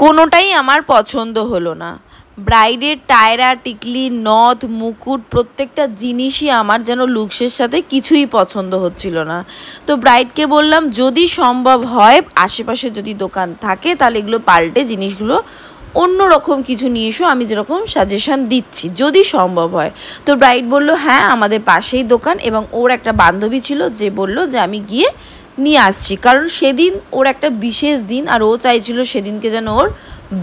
কোনোটাই আমার পছন্দ হলো না। ব্রাইডের টায়রা, টিকলি, নথ, মুকুট প্রত্যেকটা জিনিসই আমার যেন লুকসের সাথে কিছুই পছন্দ হচ্ছিল না। তো ব্রাইডকে বললাম যদি সম্ভব হয় আশেপাশে যদি দোকান থাকে তাহলে এগুলো পাল্টে জিনিসগুলো অন্য রকম কিছু নিয়ে এসো, আমি যেরকম সাজেশান দিচ্ছি যদি সম্ভব হয়। তো ব্রাইড বলল হ্যাঁ আমাদের পাশেই দোকান, এবং ওর একটা বান্ধবী ছিল যে বলল যে আমি গিয়ে নিয়ে আসছি, কারণ সেদিন ওর একটা বিশেষ দিন আর ও চাইছিল সেদিনকে যেন ওর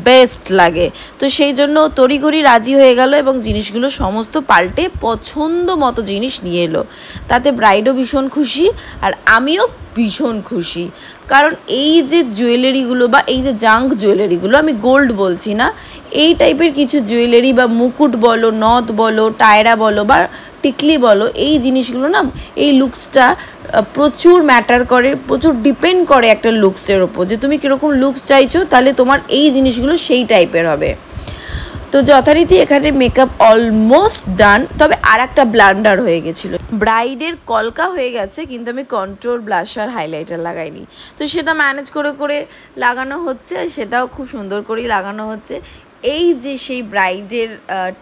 বেস্ট লাগে। তো সেই জন্য তড়িঘড়ি রাজি হয়ে গেল এবং জিনিসগুলো সমস্ত পাল্টে পছন্দ মতো জিনিস নিয়ে এলো। তাতে ব্রাইডও ভীষণ খুশি আর আমিও ভীষণ খুশি, কারণ এই যে জুয়েলারিগুলো বা এই যে জাঙ্ক জুয়েলারিগুলো, আমি গোল্ড বলছি না, এই টাইপের কিছু জুয়েলারি বা মুকুট বলো, নথ বলো, টায়রা বলো বা টিকলি বলো, এই জিনিসগুলো না এই লুকসটা প্রচুর ম্যাটার করে, প্রচুর ডিপেন্ড করে একটা লুকসের ওপর, যে তুমি কীরকম লুকস চাইছো তাহলে তোমার এই জিনিসগুলো সেই টাইপের হবে। তো যথারীতি এখানে মেকআপ অলমোস্ট ডান, তবে আর একটা ব্লান্ডার হয়ে গেছিলো। ব্রাইডের কলকা হয়ে গেছে কিন্তু আমি কন্ট্রোল ব্লাশার হাইলাইটার লাগাইনি, তো সেটা ম্যানেজ করে করে লাগানো হচ্ছে, সেটাও খুব সুন্দর করেই লাগানো হচ্ছে। এই যে সেই ব্রাইডের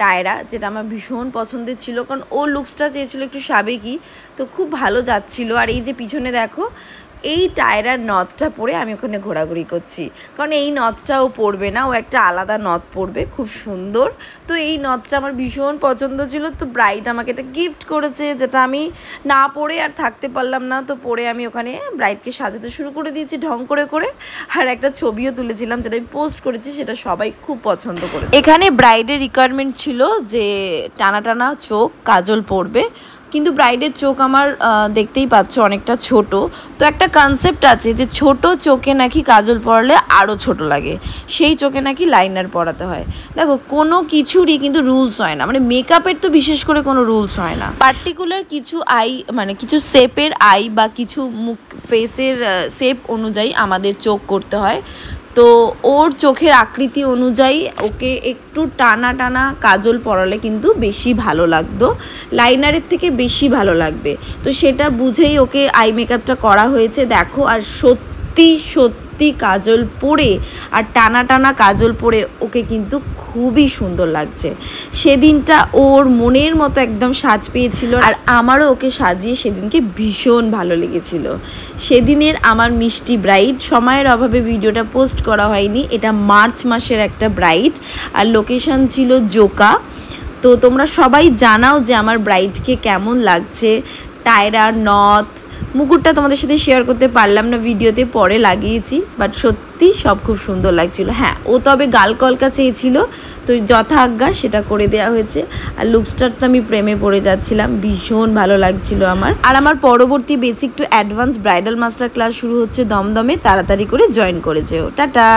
টায়রা, যেটা আমার ভীষণ পছন্দের ছিল, কারণ ও লুকসটা চেয়েছিলো একটু সাবেকি, তো খুব ভালো যাচ্ছিলো। আর এই যে পিছনে দেখো এই টায়রার নথটা পরে আমি ওখানে ঘোরাঘুরি করছি, কারণ এই নথটা ও পরবে না, ও একটা আলাদা নথ পরবে, খুব সুন্দর। তো এই নথটা আমার ভীষণ পছন্দ ছিল, তো ব্রাইড আমাকে এটা গিফট করেছে, যেটা আমি না পরে আর থাকতে পারলাম না। তো পরে আমি ওখানে ব্রাইডকে সাজাতে শুরু করে দিয়েছি ঢং করে করে, আর একটা ছবিও তুলেছিলাম যেটা আমি পোস্ট করেছি, সেটা সবাই খুব পছন্দ করেছে। এখানে ব্রাইডের রিকোয়ারমেন্ট ছিল যে টানা টানা চোখ, কাজল পরবে, কিন্তু ব্রাইডের চোখ আমার দেখতেই পাচ্ছ অনেকটা ছোট। তো একটা কনসেপ্ট আছে যে ছোট চোখে নাকি কাজল পরালে আরও ছোট লাগে, সেই চোখে নাকি লাইনার পরাতে হয়। দেখো কোনো কিছুরই কিন্তু রুলস হয় না, মানে মেকআপের তো বিশেষ করে কোনো রুলস হয় না। পার্টিকুলার কিছু আই মানে কিছু শেপের আই বা কিছু মুখ ফেসের শেপ অনুযায়ী আমাদের চোখ করতে হয়। তো ওর চোখের আকৃতি অনুযায়ী ওকে একটু টানা টানা কাজল পরালে কিন্তু বেশি ভালো লাগতো, লাইনারের থেকে বেশি ভালো লাগবে। তো সেটা বুঝেই ওকে আই মেকআপটা করা হয়েছে দেখো। আর সত্যি সত্যি কাজল পরে আর টানা টানা কাজল পরে ওকে কিন্তু খুবই সুন্দর লাগছে। সেদিনটা ওর মনের মতো একদম সাজ পেয়েছিল, আর আমারও ওকে সাজিয়ে সেদিনকে ভীষণ ভালো লেগেছিল। সেদিনের আমার মিষ্টি ব্রাইড, সময়ের অভাবে ভিডিওটা পোস্ট করা হয়নি, এটা মার্চ মাসের একটা ব্রাইড, আর লোকেশন ছিল জোকা। তো তোমরা সবাই জানাও যে আমার ব্রাইডকে কেমন লাগছে। টায়রা, নথ, মুকুটটা তোমাদের সাথে শেয়ার করতে পারলাম না ভিডিওতে, পরে লাগিয়েছি, বাট সত্যি সব খুব সুন্দর লাগছিল। হ্যাঁ ও তবে গাল কলকা চেয়েছিল, তো যথা আজ্ঞা সেটা করে দেওয়া হয়েছে। আর লুকসটার তো আমি প্রেমে পড়ে যাচ্ছিলাম, ভীষণ ভালো লাগছিল আমার। আর আমার পরবর্তী basic to advance bridal master class শুরু হচ্ছে দমদমে, তাড়াতাড়ি করে জয়েন করেছে ও। টাটা।